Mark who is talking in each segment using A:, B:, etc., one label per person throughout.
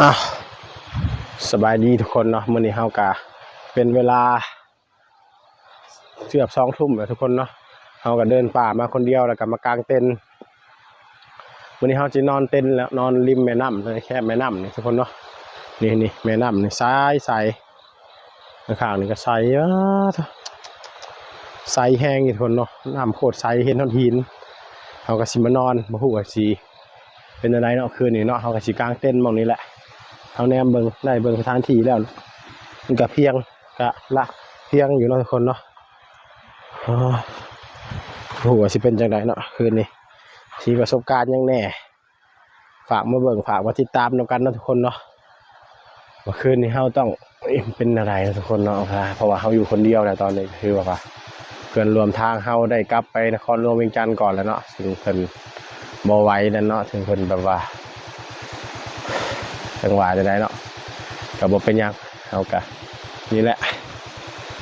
A: อ่ะสบายดีทุกคนเนาะมื้อนี้เฮากะเป็นเวลาเกือบ20:00แล้วทุกคนเนาะเฮาก็เดินป่ามาคนเดียวแล้วก็มากางเต็นท์มื้อนี้เฮาสินอนเต็นท์แล้วนอนริมแม่น้ำเลยแค่แม่น้ำนี่ทุกคนเนาะนี่แม่น้ำนี่ใสข้างๆนี่ก็ใสใสแห้งทุกคนเนาะน้ำโคตรใสเห็นหินเฮาก็สิมานอนบ่ฮู้ว่าสิเป็นอะไรเนาะคืนนี้เนาะเฮาก็สิกางเต็นท์หม้องนี้แหละเฮาแนมเบิ่งได้เบิ่งสถานที่แล้วมันก็เพียงอยู่เนาะทุกคนเนาะโอ้โหสิเป็นจังไดเนาะคืนนี้ที่ประสบการณ์ยังแน่ฝากมาเบิ่งฝากมาติดตามนำกันเนาะทุกคนเนาะว่าคืนนี้เฮาต้องเป็นอะไรนะทุกคนเนาะเพราะว่าเฮาอยู่คนเดียวแล้วตอนนี้คือว่าเพื่อนรวมทางเฮาได้กลับไปนครหลวงเวียงจันทร์ก่อนแล้วเนาะถึงเพิ่นบ่ไหวนั่นเนาะถึงเพิ่นแบบว่าจังหวะจะได้เนาะก็บ่เป็นหยังเฮาก็นี่แหละ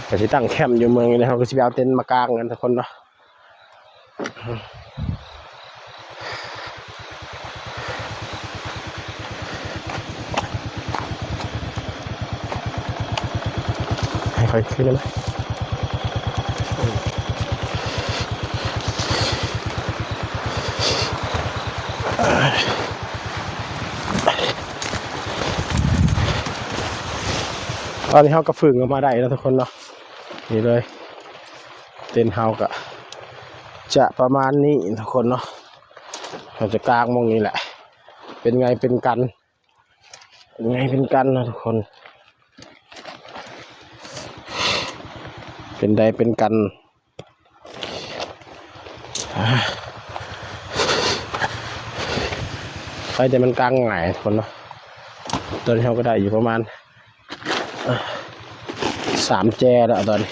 A: ก็สิตั้งแคมป์อยู่เมืองนี้เขาก็สิไปเอาเต็นท์มากางกันทุกคนเนาะให้ค่อยขึ้นเลยตอนนี้เขาก็ฝึกออกมาได้แล้วทุกคนเนาะนี่เลยเต็นท์เฮาก็จะประมาณนี้ทุกคนเนาะเราจะกางมองนี้แหละเป็นไงเป็นกันนะทุกคนเป็นใดเป็นกันไปแต่มันกางง่ายทุกคนเนาะตอนนี้เราก็ได้อยู่ประมาณ3 แจแล้วตอนนี้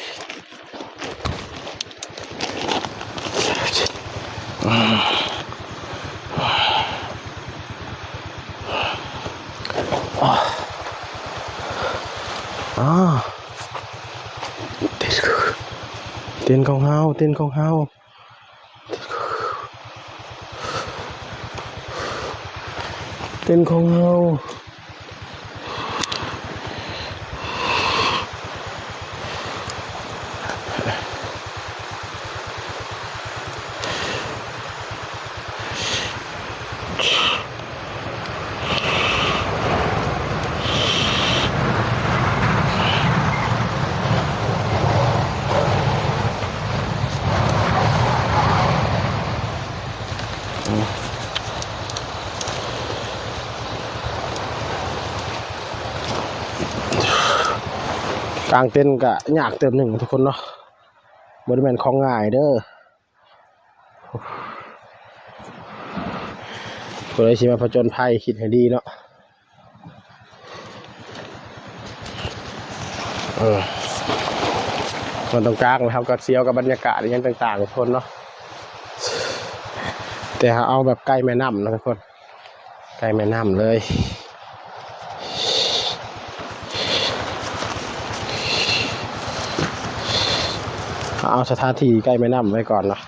A: เต้นของเฮาเต้นของเฮากลางเต้นก็ยากเติมหนึ่งทุกคนเนาะบริเวณของง่ายเด้อคนเลยชิมาผจญภัยคิดให้ดีเนาะมันตรงกลางนะครับก็เซียวกับบรรยากาศอย่างต่างๆทุกคนเนาะแต่เอาแบบใกล้แม่น้ำนะทุกคนใกล้แม่น้ำเลยเอาสถานที่ใกล้แม่น้ำไว้ก่อนเนาะ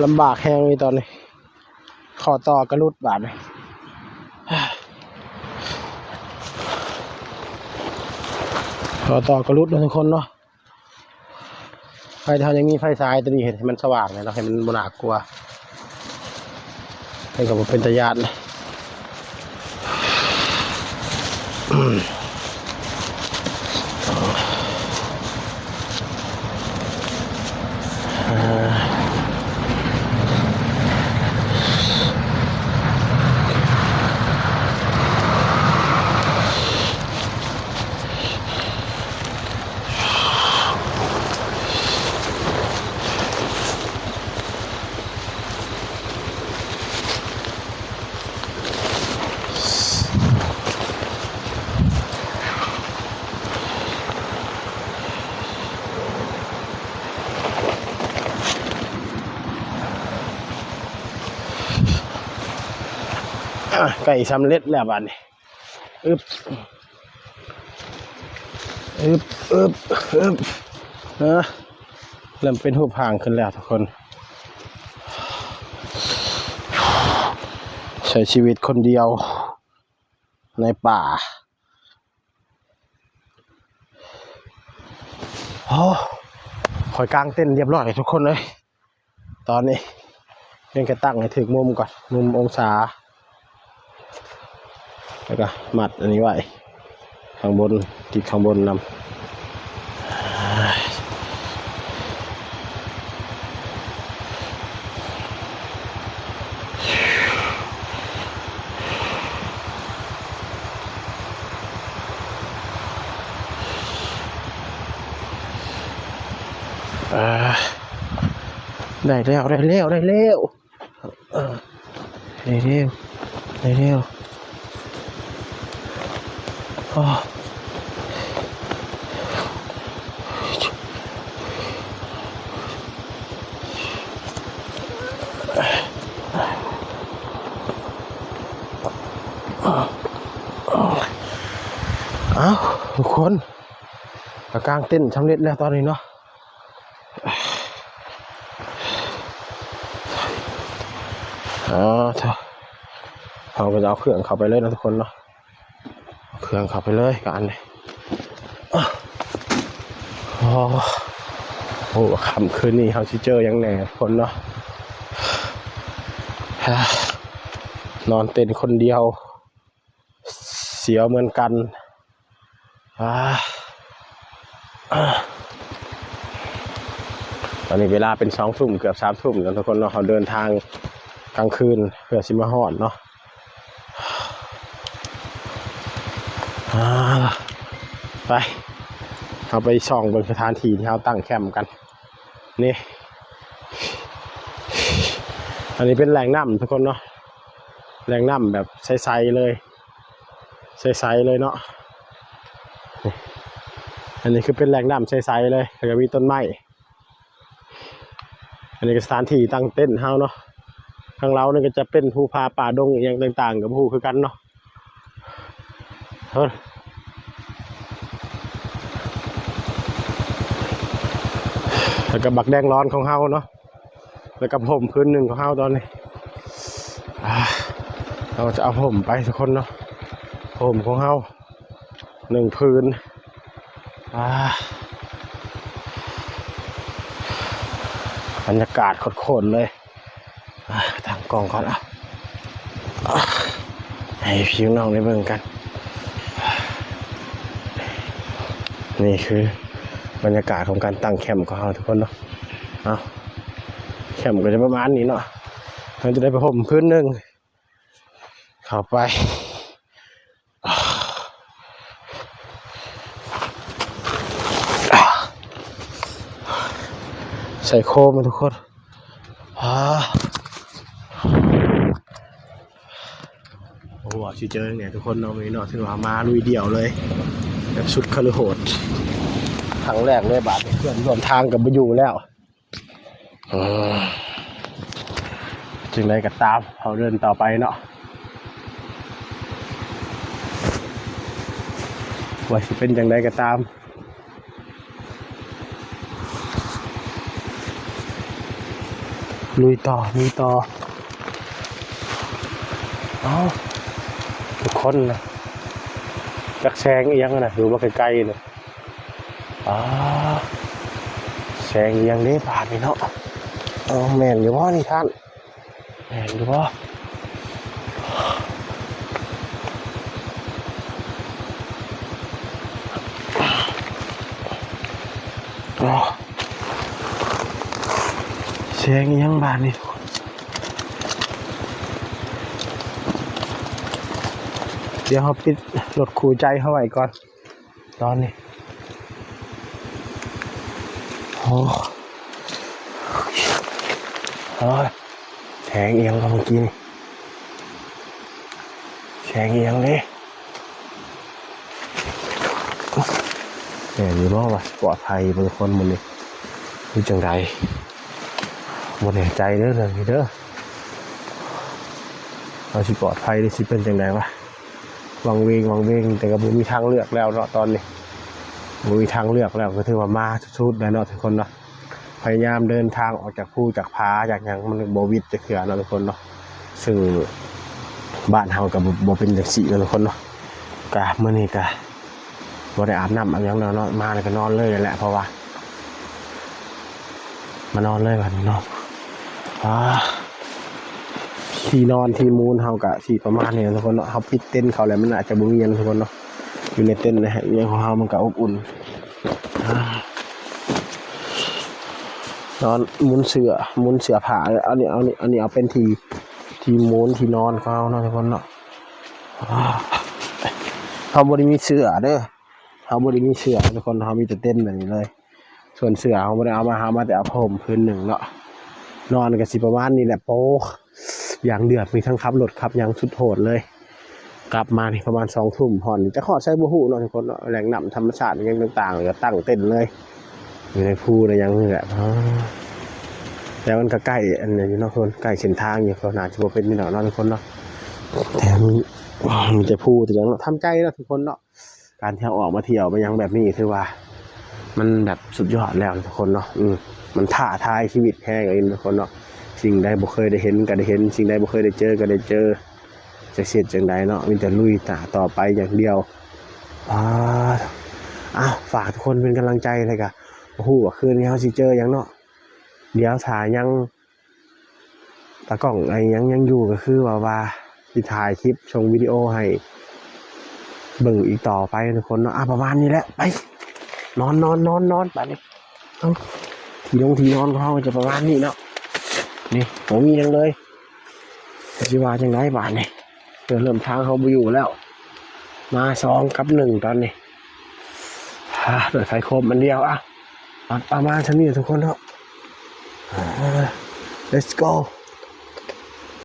A: ลำบากแห้งนี่ตอนนี้ขอต่อกระลุดบาดเลยขอต่อกระลุดนะทุกคนเนาะไฟทางยังมีไฟสายตัวนี้เห็นให้มันสว่างเลยเนาะให้มันบนหนากลัวให้กับเป็นตะยานเลย ไก่สำเร็จแล้วบัดนี้อึบอึบอึบอึบเริ่มเป็นหูพางขึ้นแล้วทุกคนใช้ชีวิตคนเดียวในป่าคอยกางเต้นเรียบร้อยทุกคนเลยตอนนี้เพียงแค่ตั้งให้ถึงมุมก่อนมุมองศาแล้วก็มัดอันนี้ไว้ข้างบนติดข้างบนนำได้แล้วได้แล้วได้แล้วได้แล้วได้แล้วทุกคนกางเต้นสำเร็จแล้วตอนนี้เนาะเราก็จะเอาเครื่องเข้าไปเลยนะทุกคนเนาะเครื่องเข้าไปเลยกันเลยโอ้ค่ำคืนนี้เขาชิเจอยังแน่คนเนาะนอนเต้นคนเดียวเสียวเหมือนกันตอนนี้เวลาเป็น2 ทุ่มเกือบ3 ทุ่มแล้วทุกคนเนาะเขาเดินทางกลางคืนเพื่อสิมาฮอดเนาะไปเอาไปส่องบนสถานที่ที่เขาตั้งแคมป์กันนี่อันนี้เป็นแหล่งน้ำทุกคนเนาะแหล่งน้ำแบบใสๆเลยใสๆเลยเนาะอันนี้คือเป็นแหล่งน้ำใสๆเลยแล้วก็มีต้นไม้อันนี้ก็สถานที่ตั้งเต้นท์เฮาเนาะข้างเราเนี่ยก็จะเป็นภูผาป่าดงอย่างต่างๆกับภูคือกันเนาะแล้วก็บักแดงร้อนของเฮาเนาะแล้วก็ผมพื้นหนึ่งของเฮาตอนนี้เราจะเอาผมไปทุกคนเนาะผมของเฮา1 พื้นบรรยากาศโคตรเลยทางกองก่อนให้พี่น้องได้เบิ่งกันนี่คือบรรยากาศของการตั้งแคมป์ของเราทุกคนเนาะแคมป์ก็จะประมาณนี้เนาะเราจะได้ไปห่มพื้นหนึ่งเข้าไปใส่โคมทุกคนโอ้โหชิเจอเนี่ยทุกคนเนาะมีเนาะที่ว่ามาลุยเดี่ยวเลยแบบสุดคฤโหดครั้งแรกเลยบาดเพื่อนร่วมทางกับมาอยู่แล้วจึงได้ก็ตามเขาเดินต่อไปเนาะว่าสิเป็นอย่างไรก็ตามลุยต่อทุกคนนะจักแซงอีกยังนะดูว่าไกลๆเลยแซงอีกยังนี้ผ่านไปเนาะแม่นอยู่ว่านี่ท่านแม่นอยู่ว่าแซงอีกยังบานนี่เดี๋ยวเขาปิดรถคู่ใจเข้าไว้ก่อนตอนนี้แสงเอียงก็เมื่อกี้นี่แสงเอียงเลยอยู่รอดว่าปลอดภัยบางคนมันนี่ดูจังไรมันแน่ใจเด้อเลยเด้อ เราสิปลอดภัยได้สิเป็นจังไดวะวังเวงแต่ก็บ่มีทางเลือกแล้วเนาะตอนนี้บ่มีทางเลือกแล้วก็ถือว่ามาสุดๆแล้วเนาะทุกคนเนาะพยายามเดินทางออกจากภูจากผาจากหยังมันบ่วิดจะเขือเนาะทุกคนเนาะซึ่งบ้านเฮาก็บ่เป็นจังซี่เนาะทุกคนเนาะก็มื้อนี้ก็บ่ได้อาบน้ำอาบหยังเนาะมาแล้วก็นอนเลยแหละเพราะว่ามานอนเลยบัดนี้เนาะที่นอนที่มูลเฮาก็สิประมาณนี้ทุกคนเนาะเฮาปิดเต็นท์เขาแล้วมันอาจจะบ่มีหยังทุกคนเนาะอยู่ในเต็นท์นะฮะอย่างของเฮามันก็อบอุ่นนอนมุนเสือผ้าอันนี้เอาเป็นที่มูลที่นอนของเฮาเนาะทุกคนเนาะเฮาบ่ได้มีเสือเด้อเฮาบ่ได้มีเสือทุกคนเฮามีแต่เต็นท์แบบนี้เลยส่วนเสือเฮาบ่ได้เอามาแต่เอาผ้าห่มพื้นหนึ่งเนาะนอนก็สิประมาณนี้แหละโป๊อย่างเดือดมีทั้งขับรถขับยังสุดโหดเลยกลับมานี่ประมาณ2 ทุ่มผ่อนจะขอใช้บ่ฮู้เนาะทุกคนเนาะแหล่งน้ำธรรมชาติอย่างต่างๆก็ตั้งเต็นท์เลยอยู่ในภูได้ยังนี่แหละแต่มันก็ใกล้อันนี้อยู่เนาะคนใกล้เส้นทางอยู่ก็น่าจะบ่เป็นนี่เนาะทุกคนเนาะแต่มีแต่ภูแต่ยังทำใจเนาะทุกคนเนาะการที่ออกมาเที่ยวไปยังแบบนี้คือว่ามันแบบสุดยอดแล้วทุกคนเนาะมันท้าทายชีวิตแห้งเลยทุกคนเนาะสิ่งใดบ่เคยได้เห็นก็ได้เห็นสิ่งใดบ่เคยได้เจอก็ได้เจอจะเสียจังใดเนาะมีแต่ลุยต่อไปอย่างเดียวฝากทุกคนเป็นกำลังใจเลยกะโอ้โหคืนนี้เขาสิเจออย่างเนาะเดี๋ยวถ่ายยังตากล้องไอ้ยังอยู่ก็คือว่าสิถ่ายคลิปชงวิดีโอให้เบิ่งอีกต่อไปทุกคนเนาะประมาณนี้แหละไปนอนไปเลยที่นอนของเขาจะประมาณนี้เนาะนี่ผมมียังเลยสิว่าจังไดบ้านนี่เริ่มทางเขาไปอยู่แล้วมา2 กับ 1ตอนนี้โดยไฟโคมมันเดียวประมาณนี้ทุกคนเนาะlet's go